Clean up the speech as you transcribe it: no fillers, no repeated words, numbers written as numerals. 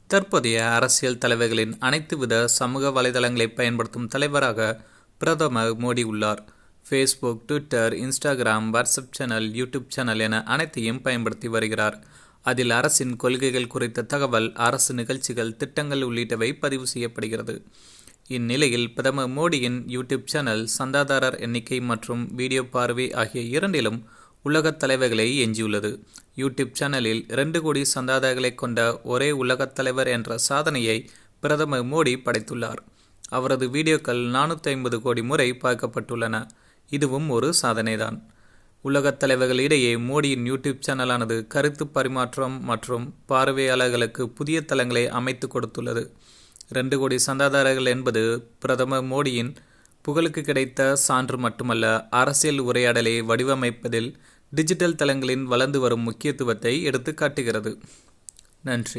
தற்போதைய அரசியல் தலைவர்களின் அனைத்து வித சமூக வலைதளங்களை பயன்படுத்தும் தலைவராக பிரதமர் மோடி உள்ளார். Facebook, Twitter, Instagram, WhatsApp channel, YouTube channel என அனைத்தையும் பயன்படுத்தி வருகிறார். அதில் அரசின் கொள்கைகள் குறித்த தகவல், அரசு நிகழ்ச்சிகள், திட்டங்கள் உள்ளிட்டவை பதிவு செய்யப்படுகிறது. இந்நிலையில் பிரதமர் மோடியின் யூடியூப் சேனல் சந்தாதாரர் எண்ணிக்கை மற்றும் வீடியோ பார்வை ஆகிய இரண்டிலும் உலகத் தலைவர்களை எஞ்சியுள்ளது. யூடியூப் சேனலில் 2 கோடி சந்தாதாரர்களை கொண்ட ஒரே உலகத் தலைவர் என்ற சாதனையை பிரதமர் மோடி படைத்துள்ளார். அவரது வீடியோக்கள் 450 கோடி முறை பார்க்கப்பட்டுள்ளன. இதுவும் ஒரு சாதனைதான். உலகத் தலைவர்களிடையே மோடியின் யூடியூப் சேனலானது கருத்து பரிமாற்றம் மற்றும் பார்வையாளர்களுக்கு புதிய தளங்களை அமைத்து கொடுத்துள்ளது. 2 கோடி சந்தாதாரர்கள் என்பது பிரதமர் மோடியின் புகழுக்கு கிடைத்த சான்று மட்டுமல்ல, அரசியல் உரையாடலை வடிவமைப்பதில் டிஜிட்டல் தளங்களின் வளர்ந்து வரும் முக்கியத்துவத்தை எடுத்து காட்டுகிறது. நன்றி.